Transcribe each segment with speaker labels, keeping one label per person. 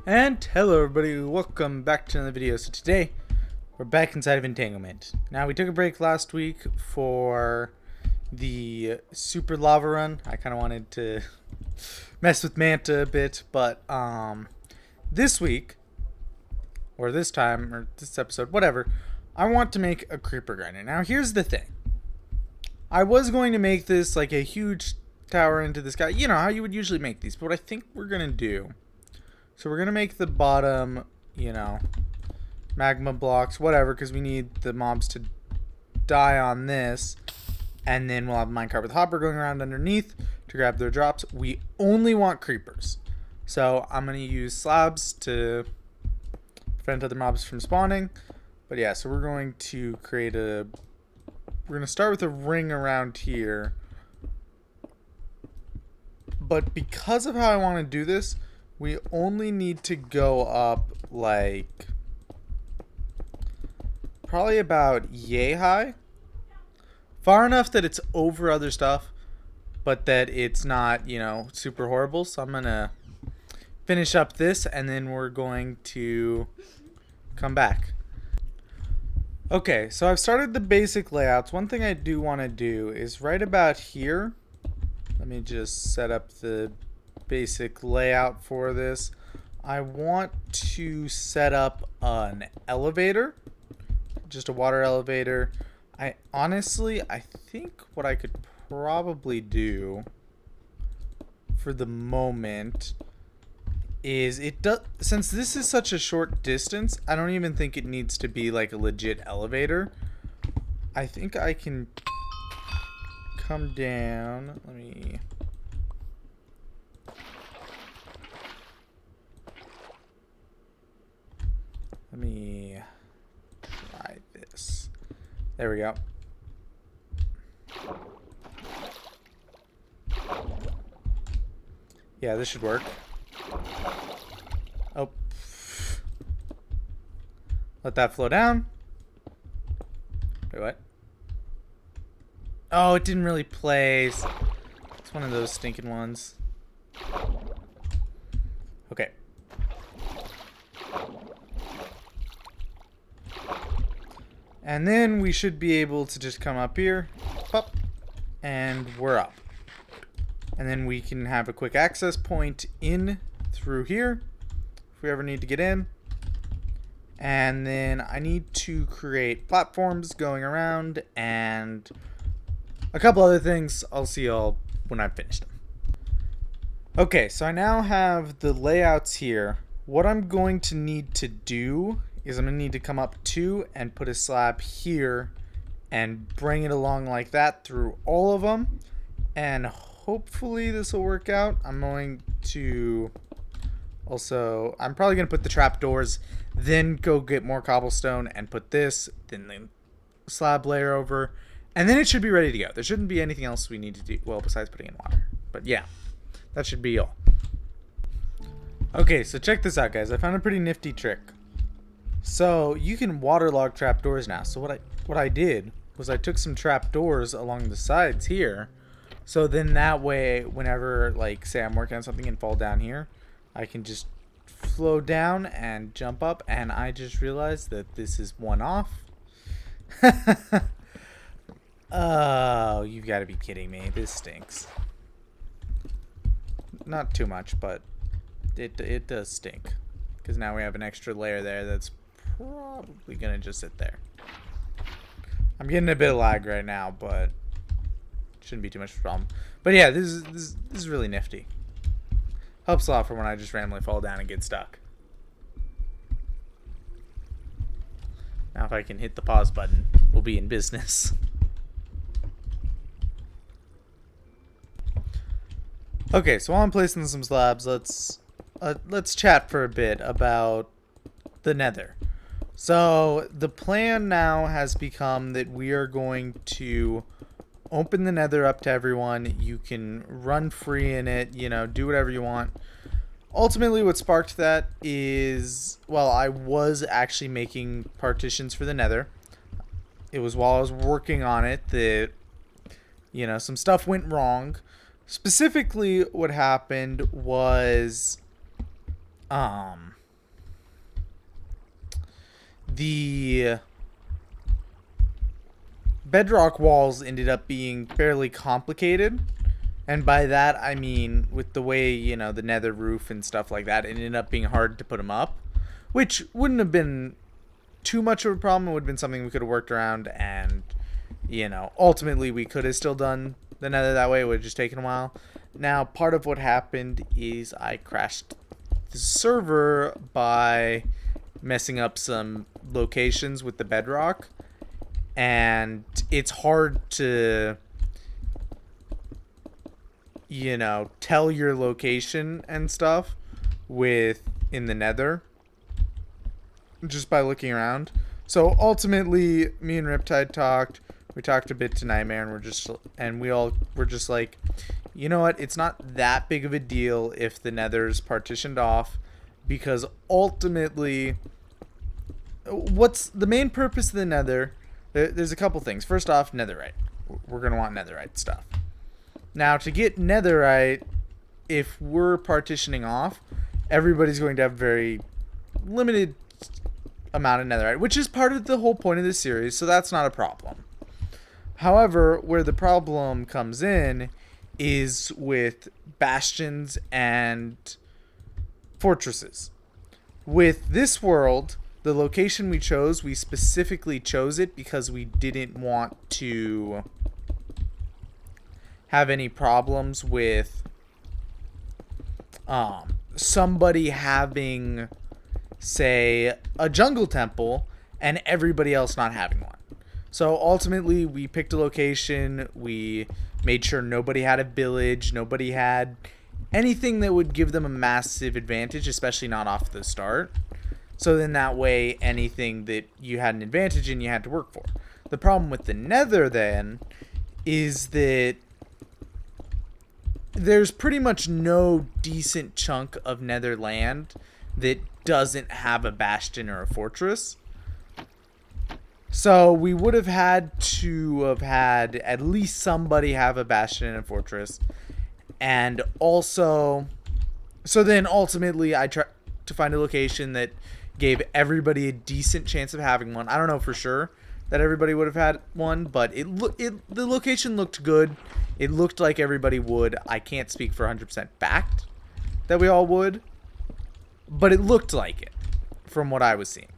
Speaker 1: And hello everybody, welcome back to another video. So today, we're back inside of Entanglement. Now we took a break last week for the super lava run. I kind of wanted to mess with Manta a bit, but this week, or this time, or this episode, whatever, I want to make a creeper grinder. Now here's the thing. I was going to make this like a huge tower into the sky. You know how you would usually make these, but what I think we're going to do, so we're going to make the bottom, magma blocks, whatever, because we need the mobs to die on this. And then we'll have a minecart with hopper going around underneath to grab their drops. We only want creepers. So I'm going to use slabs to prevent other mobs from spawning. But yeah, so we're going to create a... We're going to start with a ring around here. But because of how I want to do this, we only need to go up like probably about yay high. Far enough that it's over other stuff, but that it's not, super horrible. So I'm going to finish up this and then we're going to come back. Okay, so I've started the basic layouts. One thing I do want to do is right about here. Let me just set up the basic layout for this. I want to set up an elevator, just a water elevator. I think what I could probably do for the moment is since this is such a short distance, I don't even think it needs to be like a legit elevator. I think I can come down. Let me try this. There we go. Yeah, this should work. Oh. Let that flow down. Wait, what? Oh, it didn't really place. It's one of those stinking ones. Okay. And then we should be able to just come up here, pop, and we're up. And then we can have a quick access point in through here if we ever need to get in. And then I need to create platforms going around and a couple other things. I'll see y'all when I've finished them. Okay, so I now have the layouts here. What I'm going to need to do is I'm going to need to come up 2 and put a slab here and bring it along like that through all of them. And hopefully this will work out. I'm going to also, I'm probably going to put the trapdoors, then go get more cobblestone and put this, then the slab layer over, and then it should be ready to go. There shouldn't be anything else we need to do, well, besides putting in water. But yeah, that should be all. Okay, so check this out, guys. I found a pretty nifty trick. So you can waterlog trapdoors now. So what I did was I took some trapdoors along the sides here. So then that way, whenever, like, say I'm working on something and fall down here, I can just flow down and jump up. And I just realized that this is one off. Oh, you've got to be kidding me. This stinks. Not too much, but it does stink. Because now we have an extra layer there that's probably gonna just sit there. I'm getting a bit of lag right now, but shouldn't be too much of a problem. But yeah, this is really nifty. Helps a lot for when I just randomly fall down and get stuck. Now if I can hit the pause button, we'll be in business. Okay, so while I'm placing some slabs, let's chat for a bit about the Nether. So the plan now has become that we are going to open the Nether up to everyone. You can run free in it, do whatever you want. Ultimately, what sparked that is, well, I was actually making partitions for the Nether. It was while I was working on it that, some stuff went wrong. Specifically, what happened was, the bedrock walls ended up being fairly complicated. And by that, I mean with the way, you know, the nether roof and stuff like that, it ended up being hard to put them up. Which wouldn't have been too much of a problem. It would have been something we could have worked around. And, you know, ultimately we could have still done the nether that way. It would have just taken a while. Now, part of what happened is I crashed the server by messing up some locations with the bedrock. And it's hard to, you know, tell your location and stuff with in the nether just by looking around. So ultimately, me and Riptide talked. We talked a bit to Nightmare, and we all were just like, you know what? It's not that big of a deal if the nether's partitioned off, because ultimately, what's the main purpose of the nether? There's a couple things. First off, netherite. We're going to want netherite stuff. Now, to get netherite, if we're partitioning off, everybody's going to have very limited amount of netherite, which is part of the whole point of this series, so that's not a problem. However, where the problem comes in is with bastions and fortresses. With this world, the location we chose, we specifically chose it because we didn't want to have any problems with somebody having, say, a jungle temple and everybody else not having one. So ultimately, we picked a location. We made sure nobody had a village. Nobody had anything that would give them a massive advantage, especially not off the start. So then that way, anything that you had an advantage in, you had to work for. The problem with the nether then is that there's pretty much no decent chunk of nether land that doesn't have a bastion or a fortress. So we would have had to have had at least somebody have a bastion and a fortress. And also, so then ultimately I tried to find a location that gave everybody a decent chance of having one. I don't know for sure that everybody would have had one, but the location looked good. It looked like everybody would. I can't speak for 100% fact that we all would, but it looked like it from what I was seeing.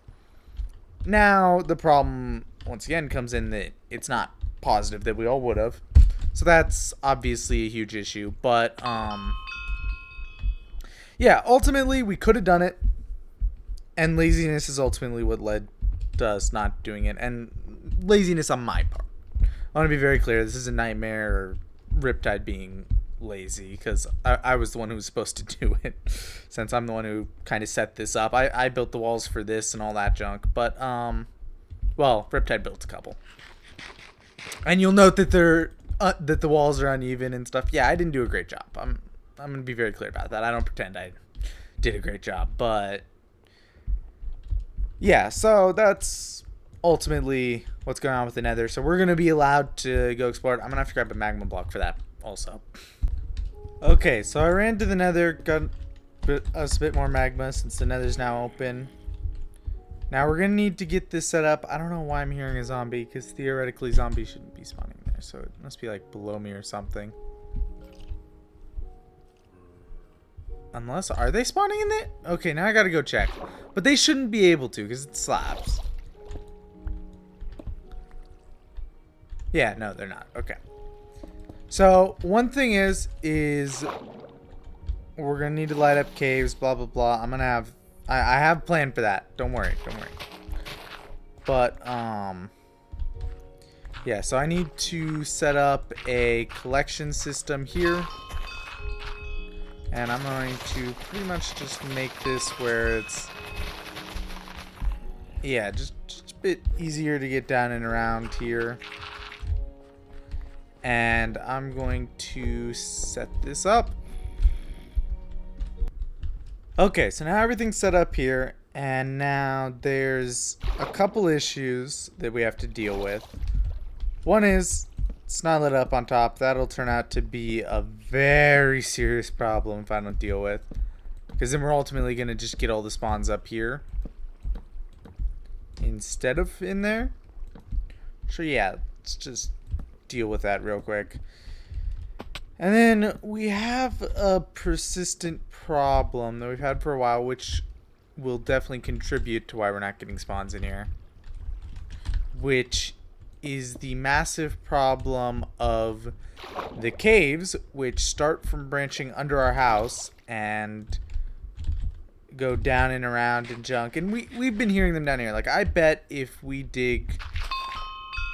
Speaker 1: Now, the problem, once again, comes in that it's not positive that we all would have. So that's obviously a huge issue. But, yeah, ultimately, we could have done it. And laziness is ultimately what led to us not doing it. And laziness on my part. I want to be very clear. This is a Nightmare or Riptide being lazy, because I was the one who was supposed to do it, since I'm the one who kind of set this up. I built the walls for this and all that junk, but well, Riptide built a couple, and you'll note that that the walls are uneven and stuff. Yeah, I didn't do a great job. I'm gonna be very clear about that. I don't pretend I did a great job, but yeah, so that's ultimately what's going on with the nether. So we're gonna be allowed to go explore it. I'm gonna have to grab a magma block for that also. Okay, so I ran to the nether, got us a bit more magma since the nether's now open. Now we're gonna need to get this set up. I don't know why I'm hearing a zombie, because theoretically zombies shouldn't be spawning there, so it must be like below me or something. Unless, are they spawning in there? Okay, now I gotta go check. But they shouldn't be able to, because it's slabs. Yeah, no, they're not. Okay. So, one thing is we're gonna need to light up caves, blah, blah, blah. I'm gonna have, I have a plan for that. Don't worry, don't worry. But, yeah, so I need to set up a collection system here. And I'm going to pretty much just make this where it's, yeah, just a bit easier to get down and around here. And I'm going to set this up. Okay, so now everything's set up here, and now there's a couple issues that we have to deal with. One is it's not lit up on top. That'll turn out to be a very serious problem if I don't deal with, because then we're ultimately going to just get all the spawns up here instead of in there. So yeah, let's just deal with that real quick. And then we have a persistent problem that we've had for a while, which will definitely contribute to why we're not getting spawns in here, which is the massive problem of the caves, which start from branching under our house and go down and around and junk. And we've been hearing them down here. Like, I bet if we dig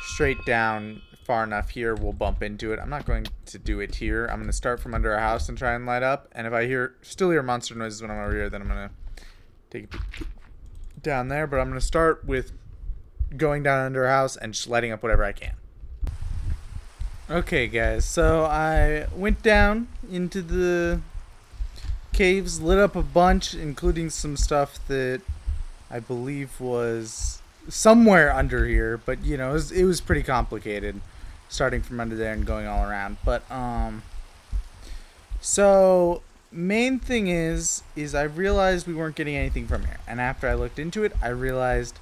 Speaker 1: straight down far enough here, we'll bump into it. I'm not going to do it here. I'm going to start from under our house and try and light up. And if I still hear monster noises when I'm over here, then I'm going to take a peek down there. But I'm going to start with going down under our house and just lighting up whatever I can. Okay, guys. So I went down into the caves, lit up a bunch, including some stuff that I believe was somewhere under here. But, you know, it was pretty complicated, starting from under there and going all around. But, so main thing is I realized we weren't getting anything from here. And after I looked into it, I realized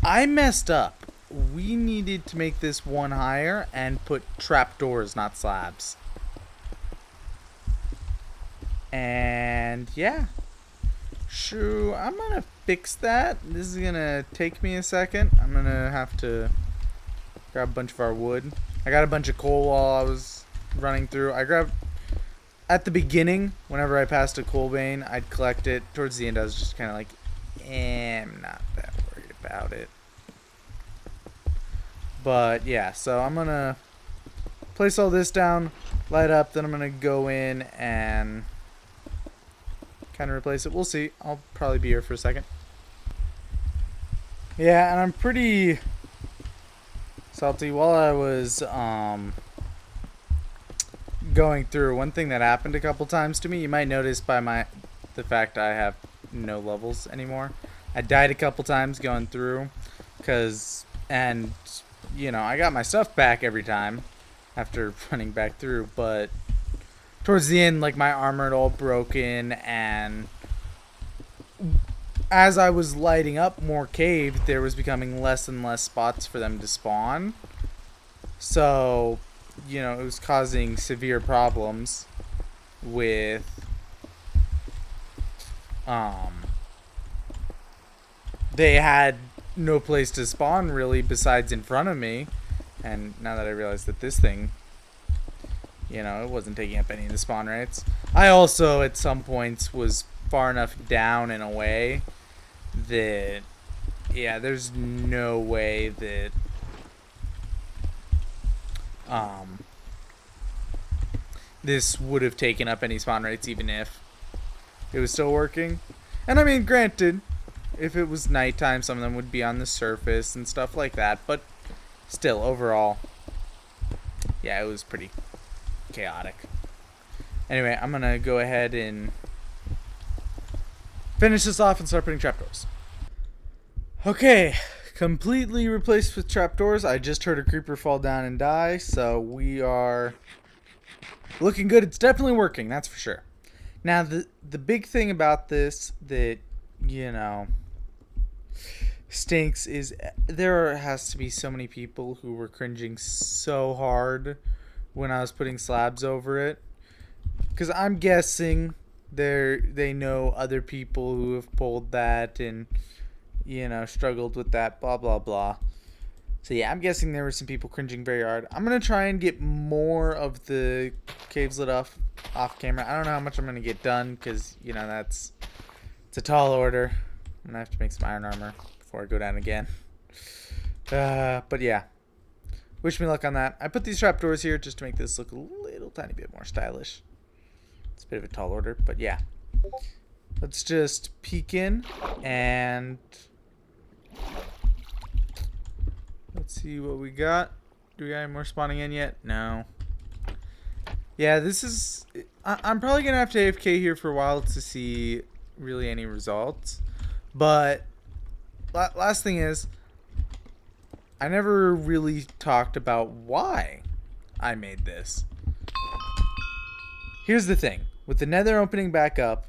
Speaker 1: I messed up. We needed to make this one higher and put trapdoors, not slabs. And yeah. Sure, I'm gonna fix that. This is gonna take me a second. I'm gonna have to grab a bunch of our wood. I got a bunch of coal while I was running through. I grabbed at the beginning, whenever I passed a coal vein, I'd collect it. Towards the end, I was just kind of like, I'm not that worried about it. But yeah, so I'm gonna place all this down, light up, then I'm gonna go in and kind of replace it. We'll see. I'll probably be here for a second. Yeah, and I'm pretty salty. While I was going through, one thing that happened a couple times to me, you might notice by the fact I have no levels anymore. I died a couple times going through, and you know, I got my stuff back every time after running back through, but towards the end, like, my armor had all broken, and as I was lighting up more caves, there was becoming less and less spots for them to spawn. So, you know, it was causing severe problems with they had no place to spawn really besides in front of me. And now that I realize that this thing, you know, it wasn't taking up any of the spawn rates. I also at some points was far enough down and away that, yeah, there's no way that this would have taken up any spawn rates even if it was still working. And I mean, granted, if it was nighttime, some of them would be on the surface and stuff like that, but still, overall, yeah, it was pretty chaotic. Anyway, I'm gonna go ahead and finish this off and start putting trapdoors. Okay, completely replaced with trapdoors. I just heard a creeper fall down and die, so we are looking good. It's definitely working, that's for sure. Now, the big thing about this that, you know, stinks is there has to be so many people who were cringing so hard when I was putting slabs over it, because I'm guessing they know other people who have pulled that and, you know, struggled with that, blah blah blah. So yeah, I'm guessing there were some people cringing very hard. I'm gonna try and get more of the caves lit off camera. I don't know how much I'm gonna get done, because, you know, it's a tall order. I'm gonna have to make some iron armor before I go down again. But yeah, wish me luck on that. I put these trapdoors here just to make this look a little tiny bit more stylish. It's a bit of a tall order, but yeah. Let's just peek in and let's see what we got. Do we got any more spawning in yet? No. Yeah, this is... I'm probably going to have to AFK here for a while to see really any results. But last thing is, I never really talked about why I made this. Here's the thing. With the nether opening back up,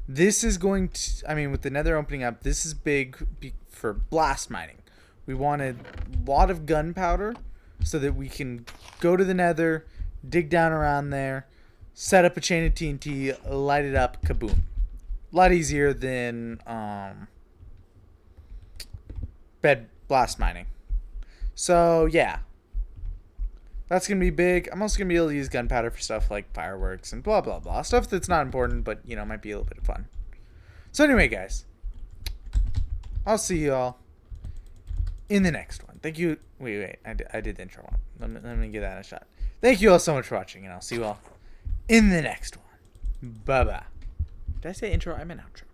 Speaker 1: This is going to, I mean, with the nether opening up, this is big for blast mining. We wanted a lot of gunpowder so that we can go to the nether, dig down around there, set up a chain of TNT, light it up, kaboom. A lot easier than bed blast mining. So, yeah. That's going to be big. I'm also going to be able to use gunpowder for stuff like fireworks and blah, blah, blah. Stuff that's not important, but, you know, might be a little bit of fun. So, anyway, guys. I'll see you all in the next one. Thank you. Wait. I did the intro one. Let me give that a shot. Thank you all so much for watching, and I'll see you all in the next one. Bye-bye. Did I say intro? I meant outro.